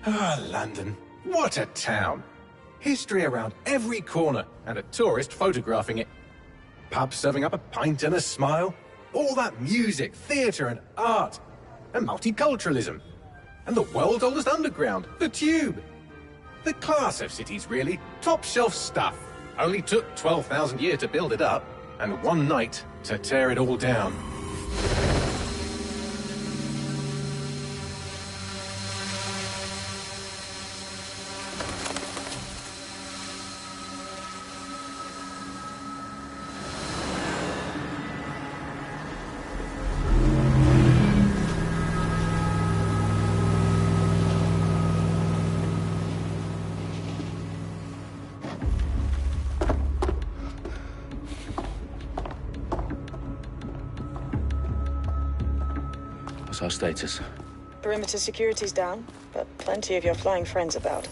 Ah, London. What a town. History around every corner, and a tourist photographing it. Pubs serving up a pint and a smile. All that music, theatre and art. And multiculturalism. And the world's oldest underground, the Tube. The class of cities, really. Top shelf stuff. Only took 12,000 years to build it up, and one night to tear it all down. What's our status? Perimeter security's down, but plenty of your flying friends about.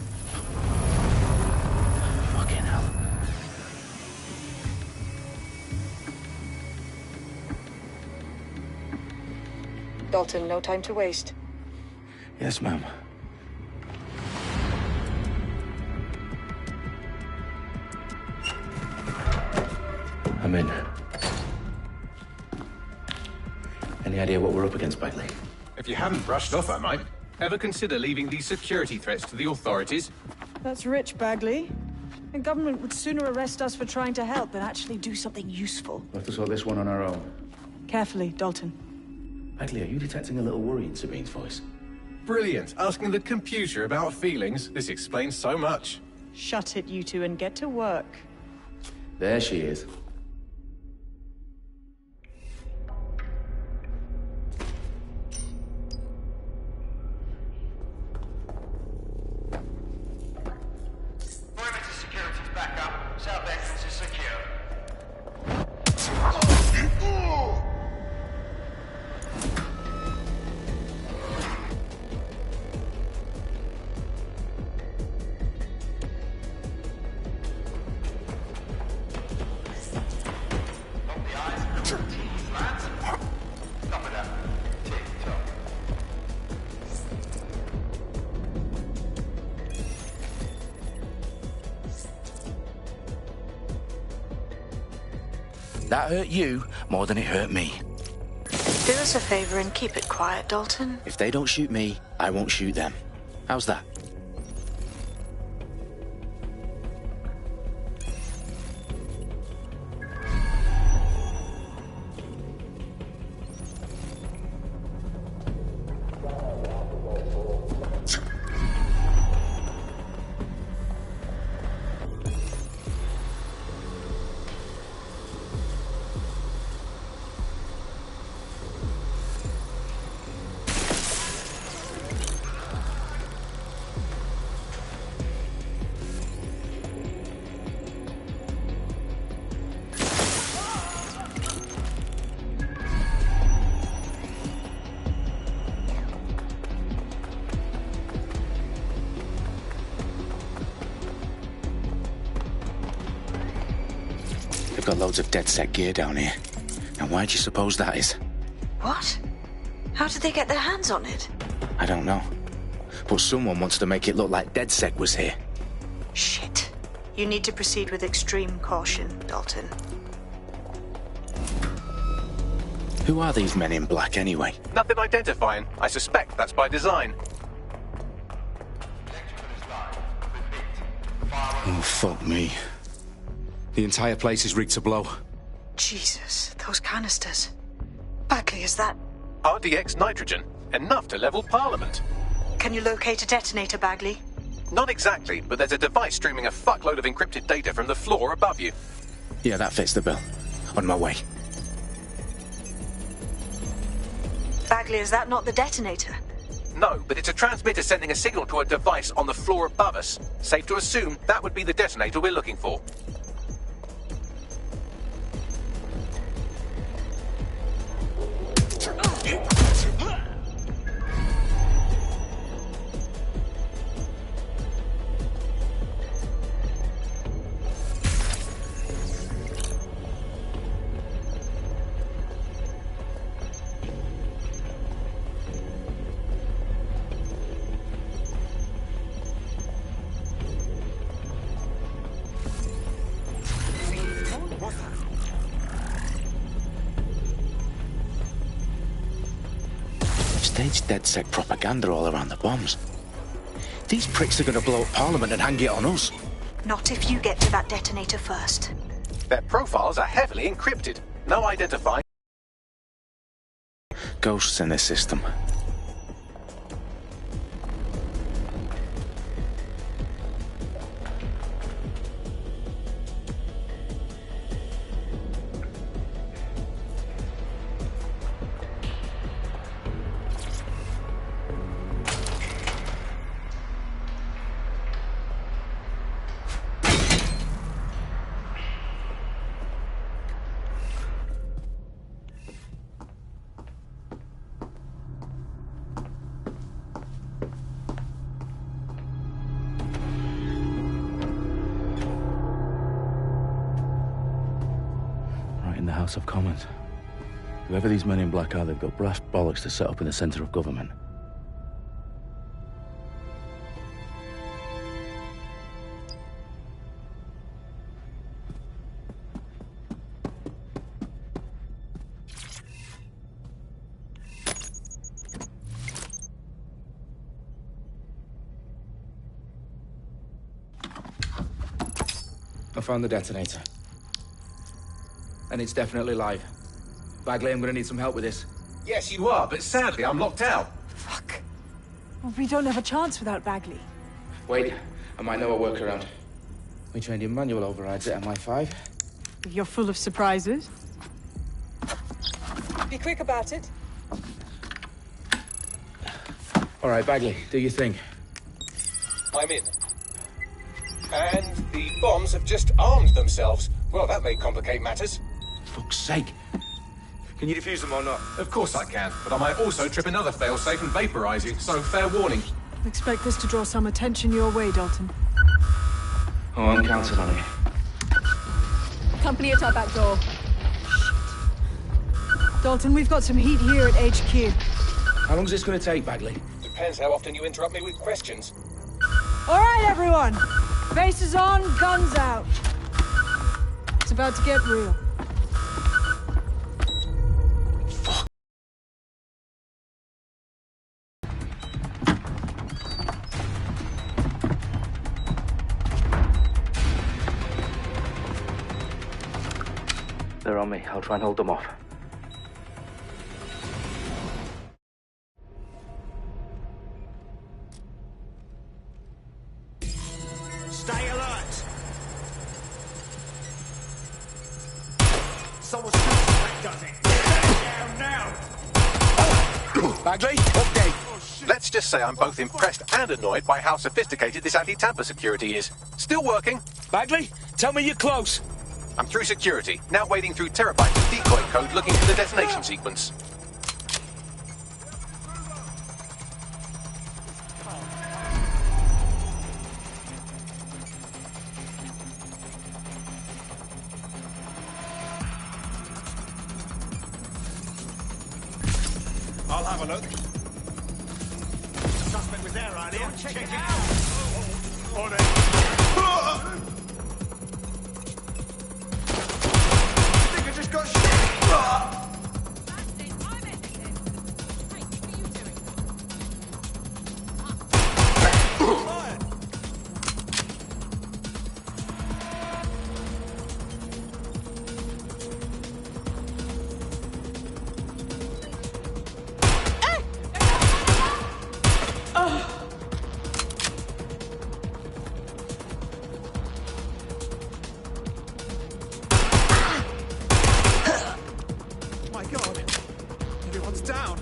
Fucking hell. Dalton, no time to waste. Yes, ma'am. I'm in. Any idea what we're up against, Bagley? If you haven't brushed off, I might. Ever consider leaving these security threats to the authorities? That's rich, Bagley. The government would sooner arrest us for trying to help than actually do something useful. We'll have to sort this one on our own. Carefully, Dalton. Bagley, are you detecting a little worry in Sabine's voice? Brilliant. Asking the computer about feelings. This explains so much. Shut it, you two, and get to work. There she is. Perimeter security's back up. South entrance is secure. Lock the eyes. Teeth, lads. Stop it up. Tick-tock. That hurt you more than it hurt me. Do us a favor and keep it quiet, Dalton. If they don't shoot me, I won't shoot them. How's that? They've got loads of DedSec gear down here. Now, why do you suppose that is? What? How did they get their hands on it? I don't know. But someone wants to make it look like DedSec was here. Shit. You need to proceed with extreme caution, Dalton. Who are these men in black, anyway? Nothing identifying. I suspect that's by design. Oh, fuck me. The entire place is rigged to blow. Jesus, those canisters. Bagley, is that... RDX nitrogen. Enough to level Parliament. Can you locate a detonator, Bagley? Not exactly, but there's a device streaming a fuckload of encrypted data from the floor above you. Yeah, that fits the bill. On my way. Bagley, is that not the detonator? No, but it's a transmitter sending a signal to a device on the floor above us. Safe to assume that would be the detonator we're looking for. staged DedSec propaganda all around the bombs. These pricks are gonna blow up Parliament and hang it on us. Not if you get to that detonator first. Their profiles are heavily encrypted. No identifying. Ghosts in this system. In the House of Commons. Whoever these men in black are, they've got brass bollocks to set up in the centre of government. I found the detonator. And it's definitely live. Bagley, I'm gonna need some help with this. Yes, you are, but sadly I'm locked out. Fuck. Well, we don't have a chance without Bagley. Wait, I might know a workaround. We trained in manual overrides at MI5. You're full of surprises. Be quick about it. All right, Bagley, do your thing. I'm in. And the bombs have just armed themselves. Well, that may complicate matters. Fuck's sake. Can you defuse them or not? Of course I can, but I might also trip another failsafe and vaporize you, so fair warning. Expect this to draw some attention your way, Dalton. Oh, I'm counting on it. Company at our back door. Shit. Dalton, we've got some heat here at HQ. How long's this gonna take, Bagley? Depends how often you interrupt me with questions. All right, everyone. Faces on, guns out. It's about to get real. They're on me. I'll try and hold them off. Stay alert! Someone's that does it! Down now! Bagley, update. Let's just say I'm both impressed and annoyed by how sophisticated this anti-tamper security is. Still working. Bagley, tell me you're close. I'm through security, now wading through terabytes of decoy code looking for the detonation sequence. I'll have a look. Suspect was there earlier. Check it out! On it! I think I just got shot! My God! Everyone's down!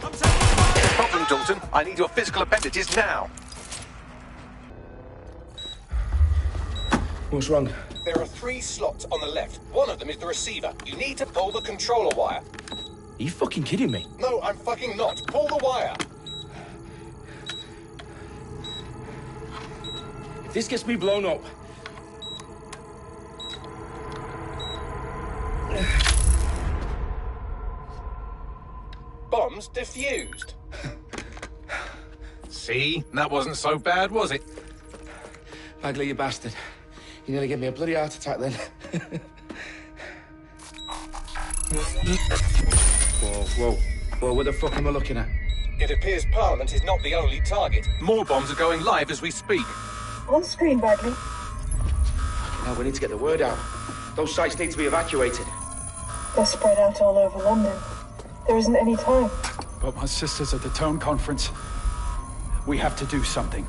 I'm taking fire! Problem, Dalton. I need your physical appendages now. What's wrong? There are 3 slots on the left. One of them is the receiver. You need to pull the controller wire. Are you fucking kidding me? No, I'm fucking not. Pull the wire. If this gets me blown up... Bombs defused. See? That wasn't so bad, was it? Bagley, you bastard. You nearly gave me a bloody heart attack then. Whoa. What the fuck am I looking at? It appears Parliament is not the only target. More bombs are going live as we speak. On screen, Bagley. Now we need to get the word out. Those sites need to be evacuated. They're spread out all over London. There isn't any time. But my sister's at the Tone Conference. We have to do something.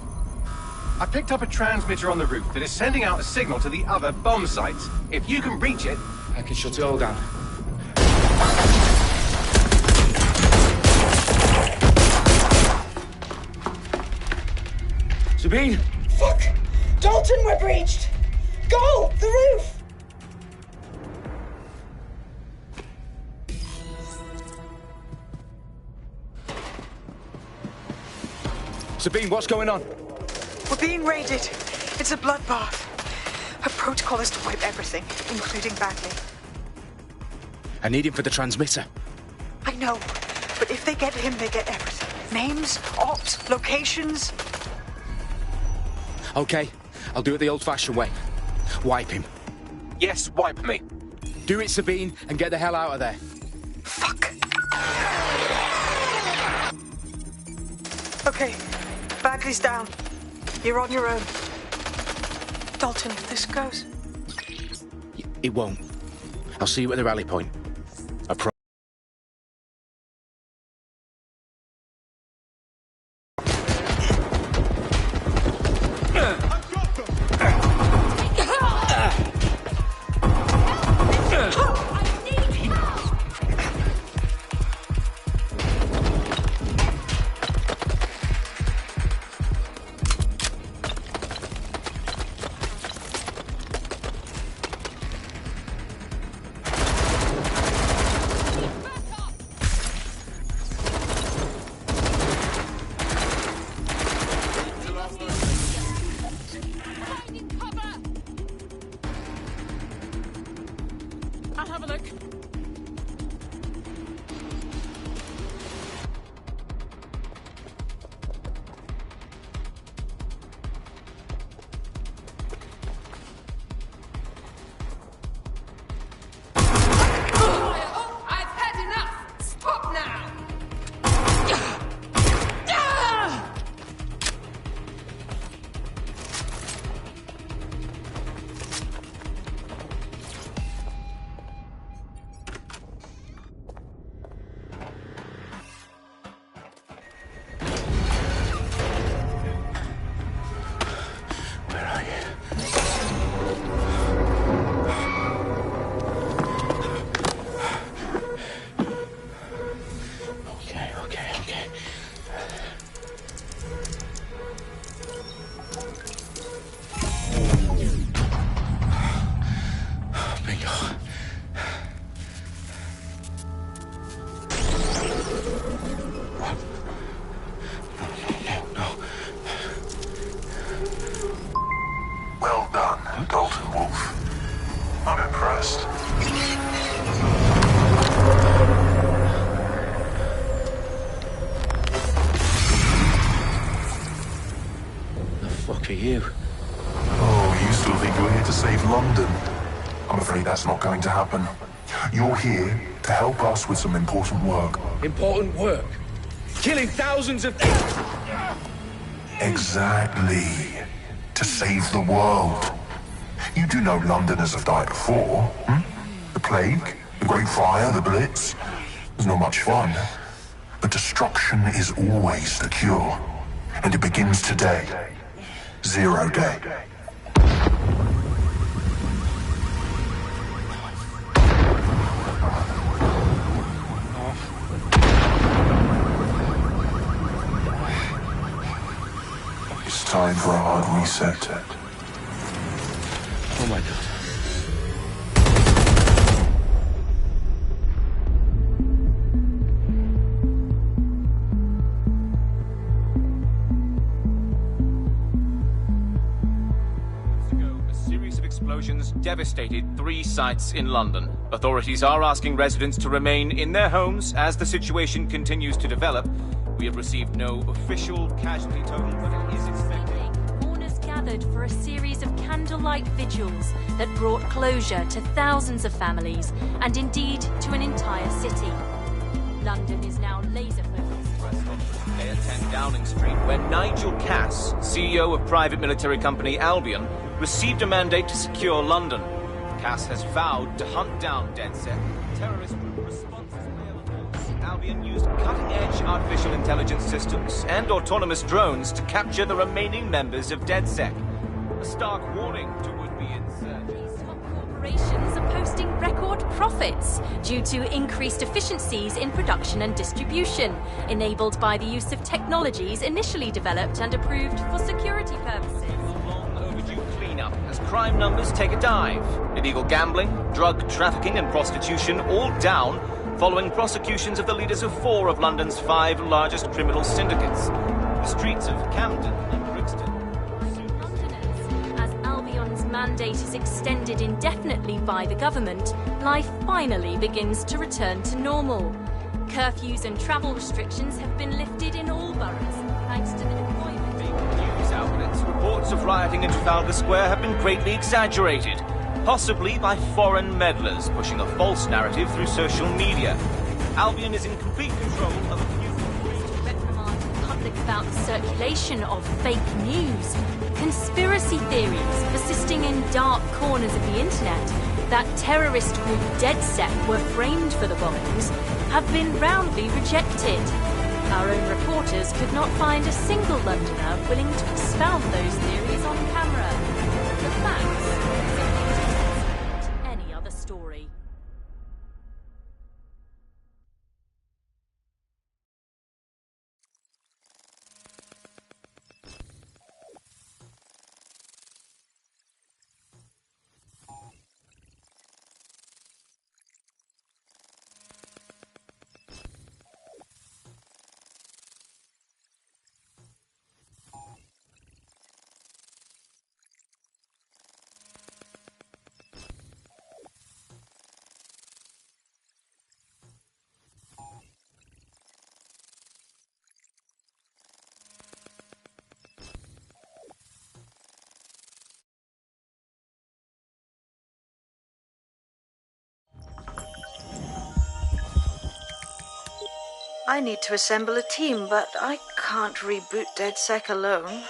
I picked up a transmitter on the roof that is sending out a signal to the other bomb sites. If you can reach it... I can shut it all down. Sabine! Fuck! Dalton, we're breached! Go! The roof! Sabine, what's going on? We're being raided. It's a bloodbath. Her protocol is to wipe everything, including Bagley. I need him for the transmitter. I know, but if they get him, they get everything. Names, ops, locations. Okay, I'll do it the old-fashioned way. Wipe him. Yes, wipe me. Do it, Sabine, and get the hell out of there. Fuck. Okay, Bagley's down. You're on your own. Dalton, if this goes... It won't. I'll see you at the rally point. I promise. I'll have a look. I've had enough! Stop now! Okay. Bingo. No. Well done, Dalton Wolf. I'm impressed. The fuck are you? Oh, you still think you're here to save London? I'm afraid that's not going to happen. You're here to help us with some important work. Important work? Killing thousands of... Exactly. To save the world. You do know Londoners have died before, hmm? The Plague, the Great Fire, the Blitz. It's not much fun. But destruction is always the cure. And it begins today. Zero Day. It's time for a hard reset. Oh my God. Explosions devastated 3 sites in London. Authorities are asking residents to remain in their homes as the situation continues to develop. We have received no official casualty total, but it is expected. Mourners gathered gathered for a series of candlelight vigils that brought closure to thousands of families and indeed to an entire city. London is now laser-focused. Press conference today at 10 Downing Street, where Nigel Cass, CEO of private military company Albion, received a mandate to secure London. Cass has vowed to hunt down DedSec, terrorist group responsible. Albion used cutting-edge artificial intelligence systems and autonomous drones to capture the remaining members of DedSec. A stark warning to would-be insurgents. These top corporations are posting record profits due to increased efficiencies in production and distribution, enabled by the use of technologies initially developed and approved for security purposes. A long overdue cleanup as crime numbers take a dive. Illegal gambling, drug trafficking and prostitution all down, following prosecutions of the leaders of 4 of London's 5 largest criminal syndicates. The streets of Camden and Brixton. Londoners, as Albion's mandate is extended indefinitely by the government, life finally begins to return to normal. Curfews and travel restrictions have been lifted in all boroughs, thanks to the deployment. Big news outlets, reports of rioting in Trafalgar Square have been greatly exaggerated, possibly by foreign meddlers pushing a false narrative through social media. Albion is in complete control of a few... To reprimand the public about the circulation of fake news, conspiracy theories persisting in dark corners of the internet that terrorist group DedSec were framed for the bombings have been roundly rejected. Our own reporters could not find a single Londoner willing to expound those theories on camera. The facts any other story. I need to assemble a team, but I can't reboot DedSec alone.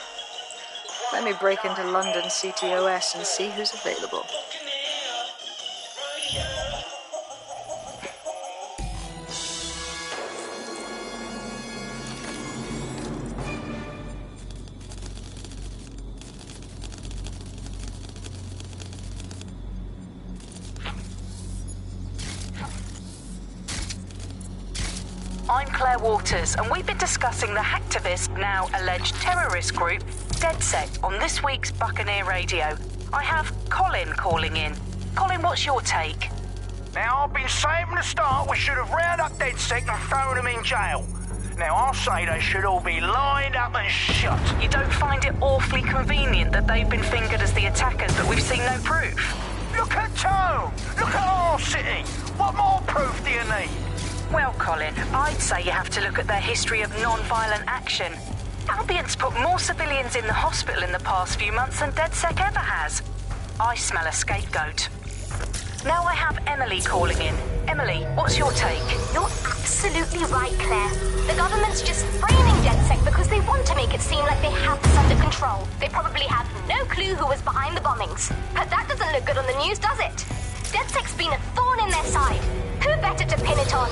Let me break into London CTOS and see who's available. I'm Claire Waters, and we've been discussing the hacktivist, now alleged terrorist group, DedSec, on this week's Buccaneer Radio. I have Colin calling in. Colin, what's your take? Now, I've been saying from the start we should have rounded up DedSec and thrown them in jail. Now, I'll say they should all be lined up and shot. You don't find it awfully convenient that they've been fingered as the attackers, but we've seen no proof? Look at Tone! Look at our city! What more proof do you need? Well, Colin, I'd say you have to look at their history of non-violent action. Albion's put more civilians in the hospital in the past few months than DedSec ever has. I smell a scapegoat. Now I have Emily calling in. Emily, what's your take? You're absolutely right, Claire. The government's just framing DedSec because they want to make it seem like they have this under control. They probably have no clue who was behind the bombings. But that doesn't look good on the news, does it? DedSec's been a thorn in their side. Who better to pin it on?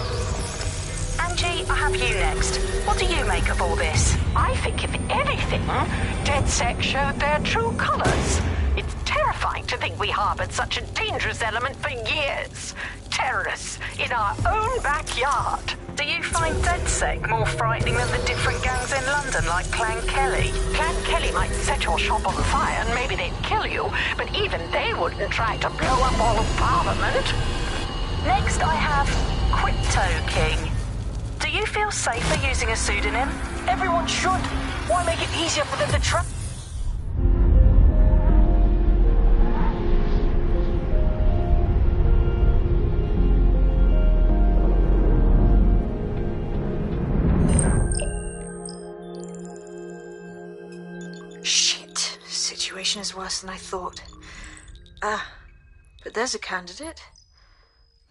Angie, I have you next. What do you make of all this? I think, if anything, DedSec showed their true colors. It's terrifying to think we harbored such a dangerous element for years. Terrorists in our own backyard. Do you find DedSec more frightening than the different gangs in London, like Clan Kelly? Clan Kelly might set your shop on fire and maybe they'd kill you, but even they wouldn't try to blow up all of Parliament. Next, I have Crypto King. Do you feel safer using a pseudonym? Everyone should. Why make it easier for them to try? situation is worse than I thought. But there's a candidate.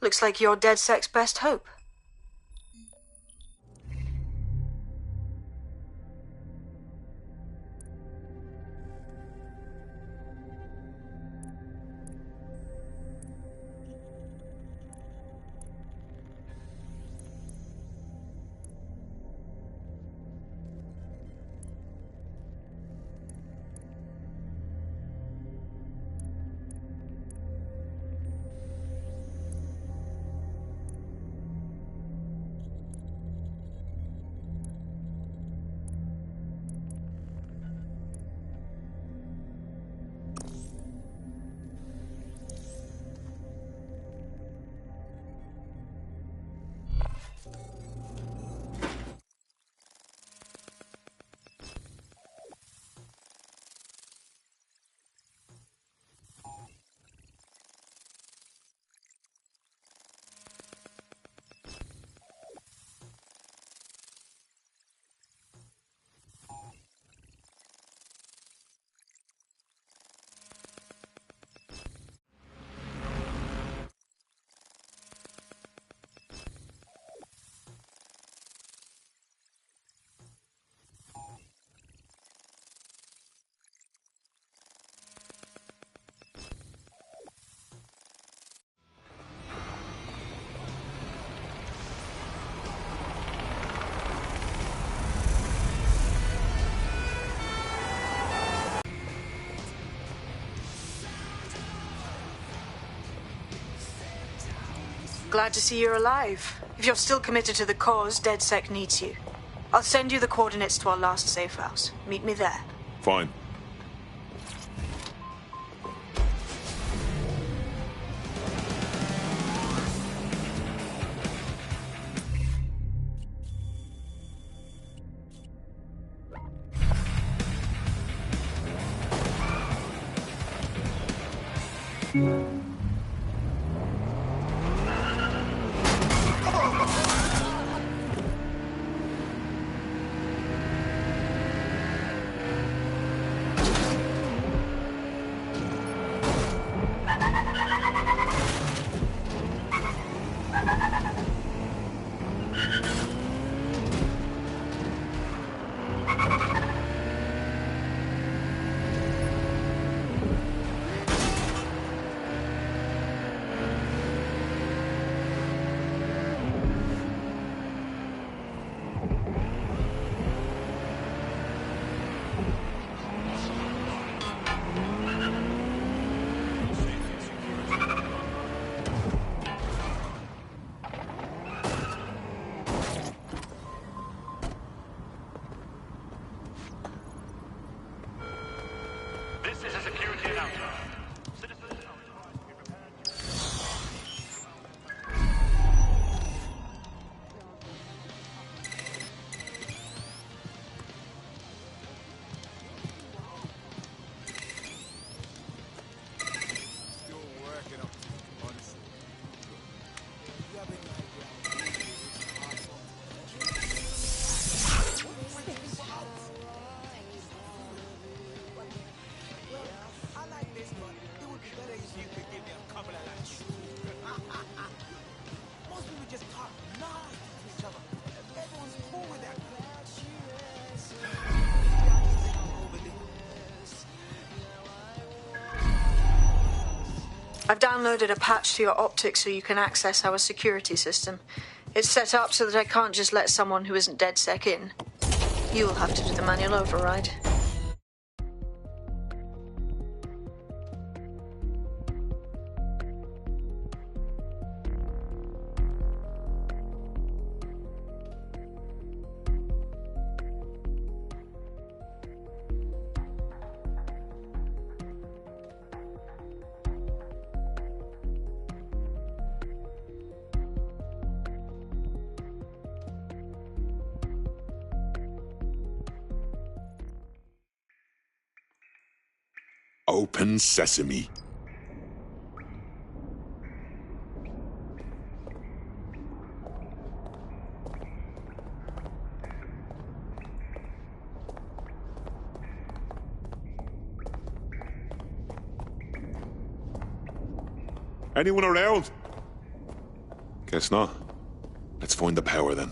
Looks like you're DedSec's best hope. Glad to see you're alive. If you're still committed to the cause, DedSec needs you. I'll send you the coordinates to our last safe house. Meet me there. Fine. I've downloaded a patch to your optics so you can access our security system. It's set up so that I can't just let someone who isn't DedSec in. You'll have to do the manual override. Open sesame. Anyone around? Guess not. Let's find the power then.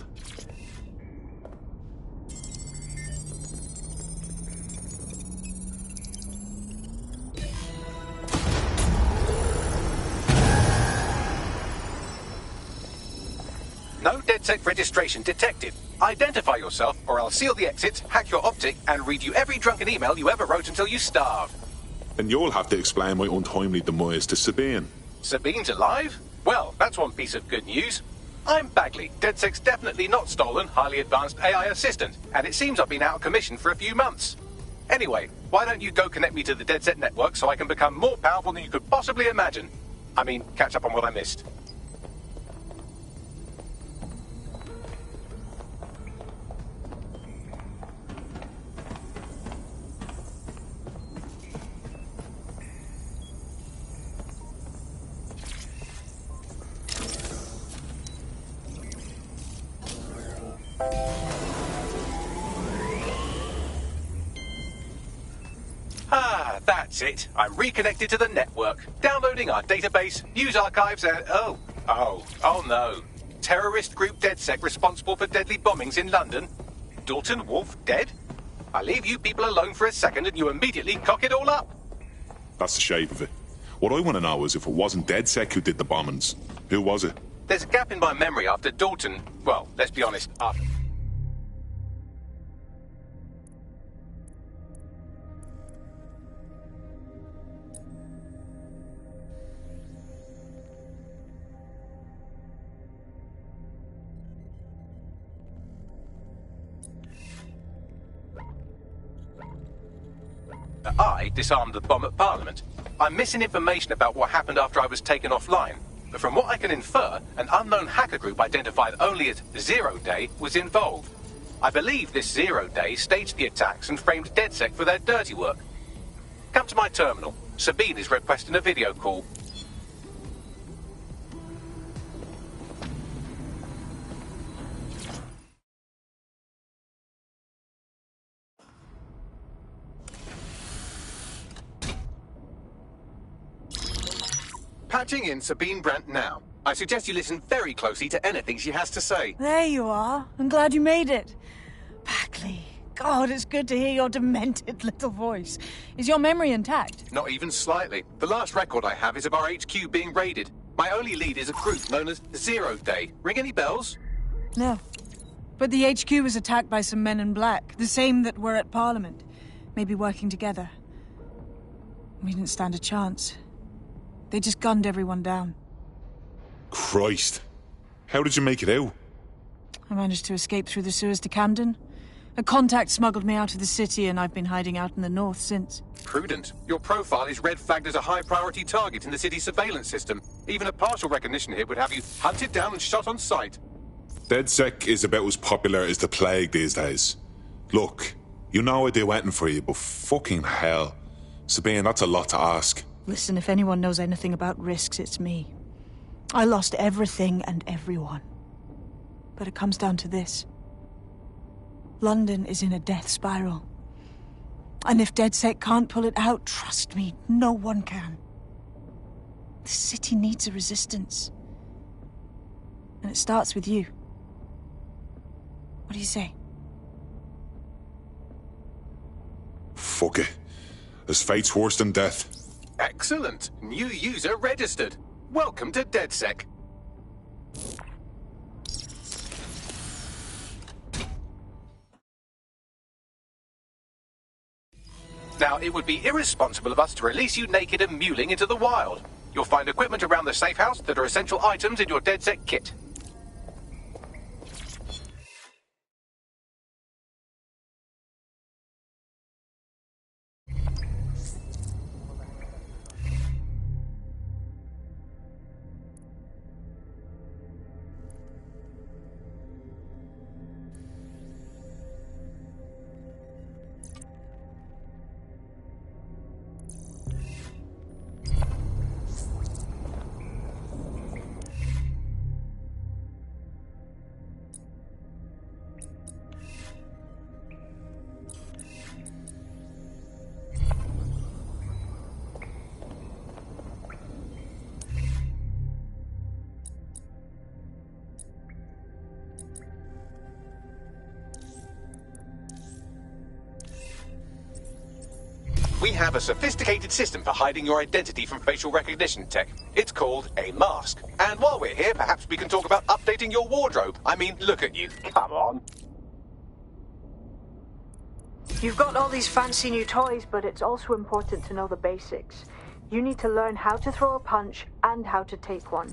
No DedSec registration detected. Identify yourself, or I'll seal the exits, hack your optic, and read you every drunken email you ever wrote until you starve. And you'll have to explain my untimely demise to Sabine. Sabine's alive? Well, that's one piece of good news. I'm Bagley, DedSec's definitely not stolen, highly advanced AI assistant, and it seems I've been out of commission for a few months. Anyway, why don't you go connect me to the DedSec network so I can become more powerful than you could possibly imagine? I mean, catch up on what I missed. That's it. I'm reconnected to the network, downloading our database, news archives, and oh no. Terrorist group DedSec responsible for deadly bombings in London? Dalton Wolf dead? I leave you people alone for a second and you immediately cock it all up. That's the shape of it. What I want to know is if it wasn't DedSec who did the bombings, who was it? There's a gap in my memory after Dalton, well, let's be honest, after... I disarmed the bomb at Parliament. I'm missing information about what happened after I was taken offline, but from what I can infer, an unknown hacker group identified only as Zero Day was involved. I believe this Zero Day staged the attacks and framed DedSec for their dirty work. Come to my terminal. Sabine is requesting a video call. Patching in Sabine Brandt now. I suggest you listen very closely to anything she has to say. There you are. I'm glad you made it. Bagley. God, it's good to hear your demented little voice. Is your memory intact? Not even slightly. The last record I have is of our HQ being raided. My only lead is a group known as Zero Day. Ring any bells? No. But the HQ was attacked by some men in black, the same that were at Parliament. Maybe working together. We didn't stand a chance. They just gunned everyone down. Christ. How did you make it out? I managed to escape through the sewers to Camden. A contact smuggled me out of the city, and I've been hiding out in the north since. Prudent. Your profile is red flagged as a high-priority target in the city's surveillance system. Even a partial recognition hit would have you hunted down and shot on sight. DedSec is about as popular as the plague these days. Look, you know I do anything for you, but fucking hell. Sabine, that's a lot to ask. Listen, if anyone knows anything about risks, it's me. I lost everything and everyone. But it comes down to this. London is in a death spiral. And if DedSec can't pull it out, trust me, no one can. The city needs a resistance. And it starts with you. What do you say? Fuck it. As fate's worse than death. Excellent. New user registered. Welcome to DedSec. Now, it would be irresponsible of us to release you naked and mewling into the wild. You'll find equipment around the safe house that are essential items in your DedSec kit. We have a sophisticated system for hiding your identity from facial recognition tech. It's called a mask. And while we're here, perhaps we can talk about updating your wardrobe. I mean, look at you. Come on. You've got all these fancy new toys, but it's also important to know the basics. You need to learn how to throw a punch and how to take one.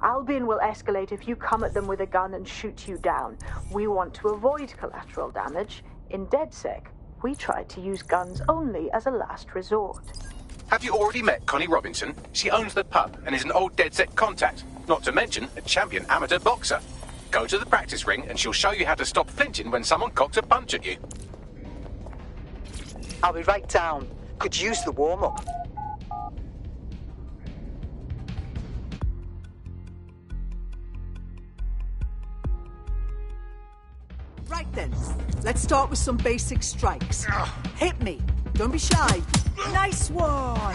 Albion will escalate if you come at them with a gun and shoot you down. We want to avoid collateral damage. In DedSec, we try to use guns only as a last resort. Have you already met Connie Robinson? She owns the pub and is an old DedSec contact, not to mention a champion amateur boxer. Go to the practice ring and she'll show you how to stop flinching when someone cocks a punch at you. I'll be right down. Could use the warm-up. Right then, let's start with some basic strikes. Hit me. Don't be shy. Nice one.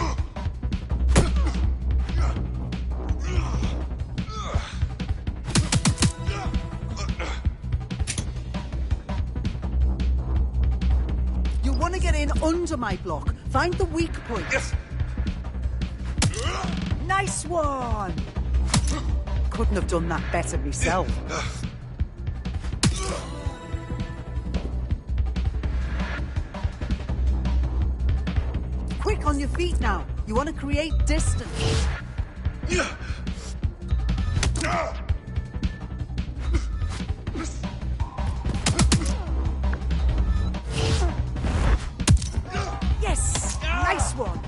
You want to get in under my block. Find the weak point. Yes. Nice one. Couldn't have done that better myself. Quick on your feet now. You want to create distance. Yes! Nice one!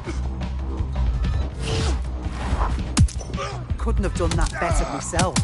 Couldn't have done that better myself.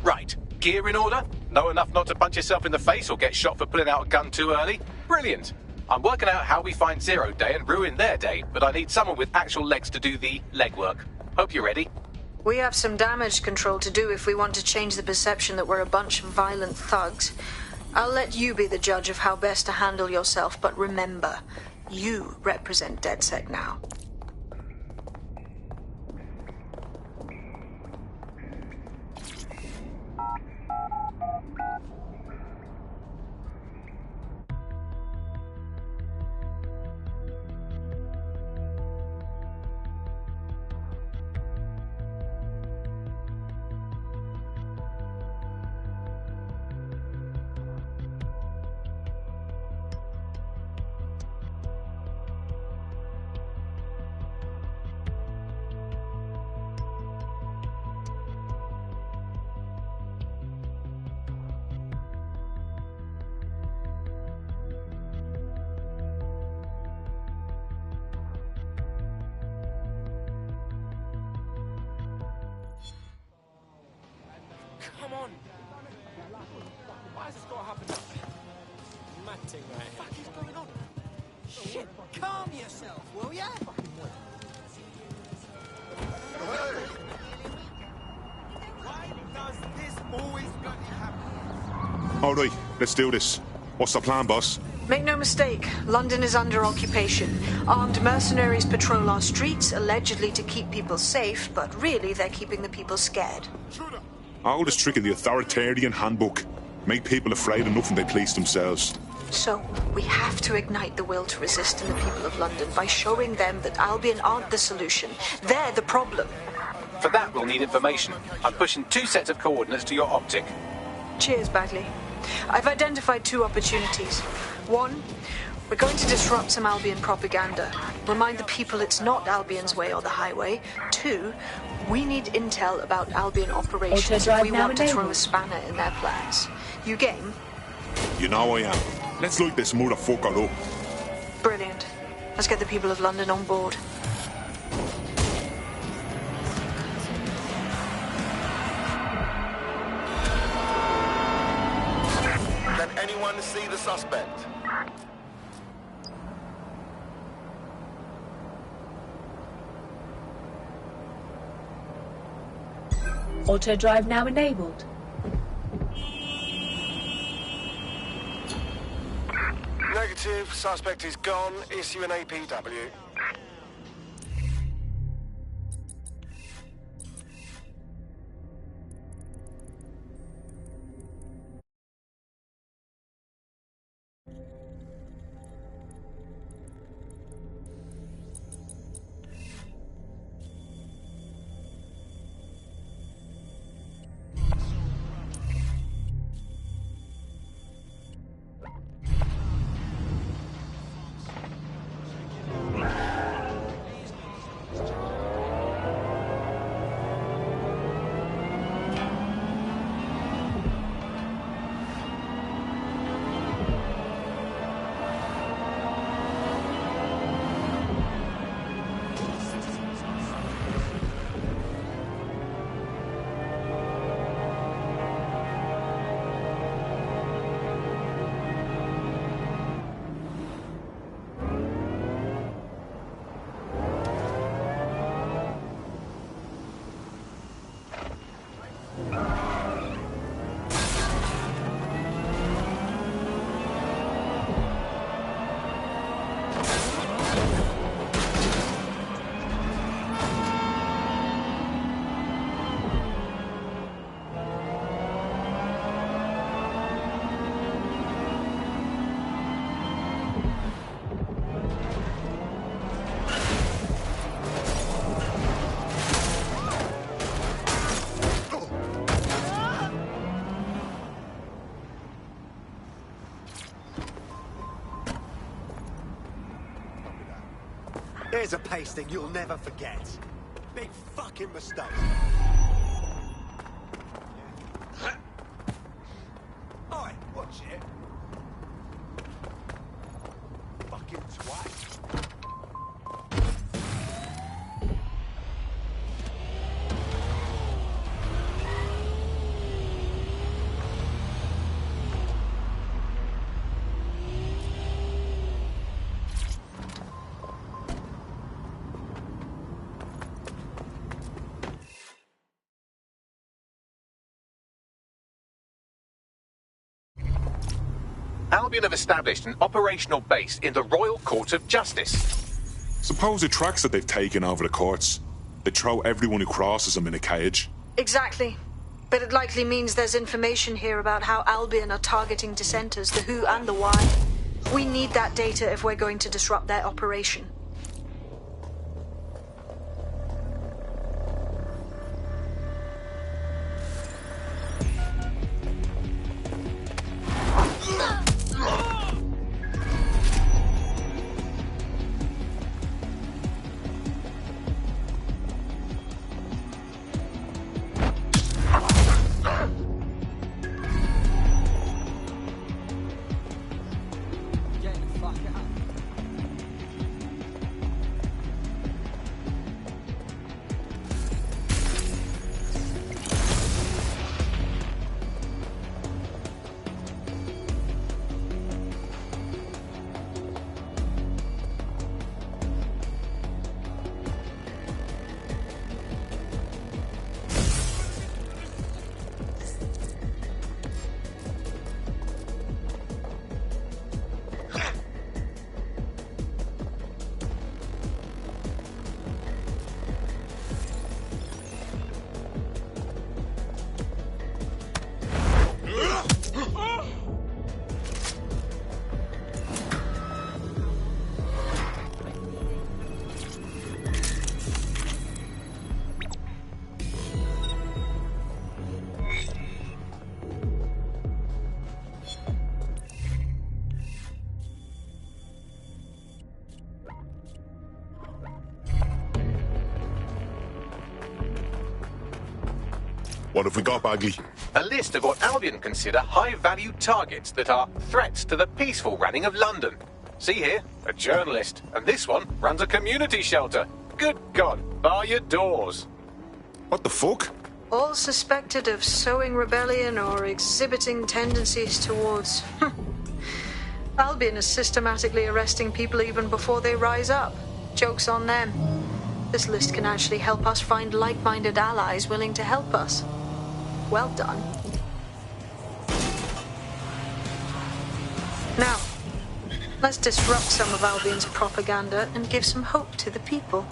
Right. Gear in order? Know enough not to punch yourself in the face or get shot for pulling out a gun too early? Brilliant. I'm working out how we find Zero Day and ruin their day, but I need someone with actual legs to do the legwork. Hope you're ready. We have some damage control to do if we want to change the perception that we're a bunch of violent thugs. I'll let you be the judge of how best to handle yourself, but remember, you represent DedSec now. Come on! Why has this got to happen? Mad thing right here. What the fuck is going on? Shit! Calm yourself, will ya? Why does this always bloody happen? All right, let's do this. What's the plan, boss? Make no mistake, London is under occupation. Armed mercenaries patrol our streets, allegedly to keep people safe, but really they're keeping the people scared. All this trick in the authoritarian handbook. Make people afraid of nothing they police themselves. So, we have to ignite the will to resist in the people of London by showing them that Albion aren't the solution. They're the problem. For that, we'll need information. I'm pushing 2 sets of coordinates to your optic. Cheers, Bagley. I've identified 2 opportunities. One, We're going to disrupt some Albion propaganda. Remind the people it's not Albion's way or the highway. 2, we need intel about Albion operations if we want to throw a spanner in their plans. You game? You know I am. Let's light this motherfucker up. Brilliant. Let's get the people of London on board. Can anyone see the suspect? Auto drive now enabled. Negative. Suspect is gone. Issue an APW. Here's a pasting you'll never forget. Big fucking mistake. Oi, watch it. Fucking twat. Albion have established an operational base in the Royal Court of Justice. Suppose the tracks that they've taken over the courts, they throw everyone who crosses them in a cage. Exactly. But it likely means there's information here about how Albion are targeting dissenters, the who and the why. We need that data if we're going to disrupt their operation. What have we got, Bagley? A list of what Albion consider high-value targets that are threats to the peaceful running of London. See here, a journalist, and this one runs a community shelter. Good God, bar your doors. What the fuck? All suspected of sowing rebellion or exhibiting tendencies towards... Albion is systematically arresting people even before they rise up. Joke's on them. This list can actually help us find like-minded allies willing to help us. Well done. Now, let's disrupt some of Albion's propaganda and give some hope to the people.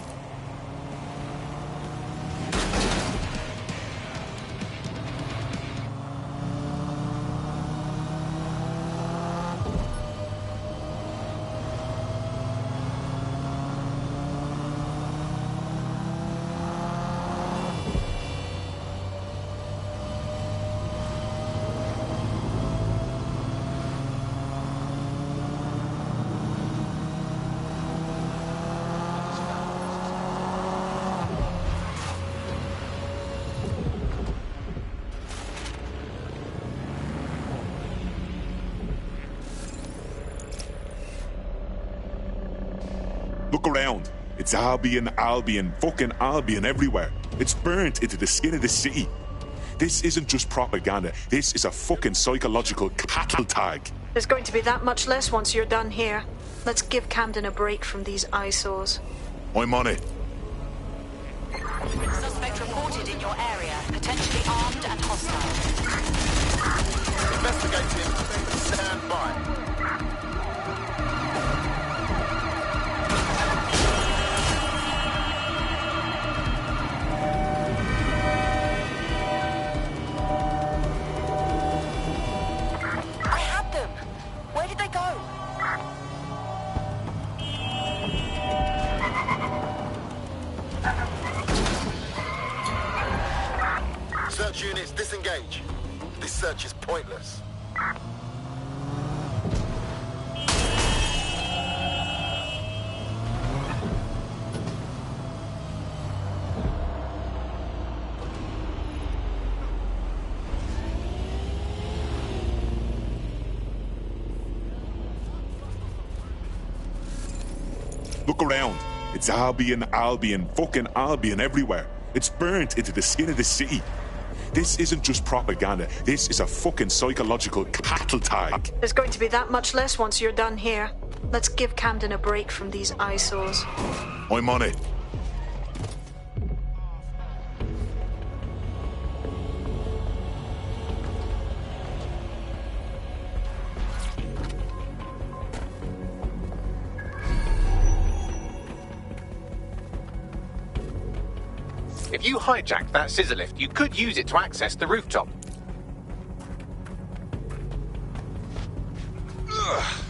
Look around. It's Albion, Albion, fucking Albion everywhere. It's burnt into the skin of the city. This isn't just propaganda. This is a fucking psychological cattle tag. There's going to be that much less once you're done here. Let's give Camden a break from these eyesores. I'm on it. Suspect reported in your area, potentially armed and hostile. Investigating. Stand by. Search units, disengage. This search is pointless. Look around. It's Albion, Albion, fucking Albion everywhere. It's burnt into the skin of the city. This isn't just propaganda. This is a fucking psychological cattle tag. There's going to be that much less once you're done here. Let's give Camden a break from these eyesores. I'm on it. If you hijacked that scissor lift, you could use it to access the rooftop. Ugh.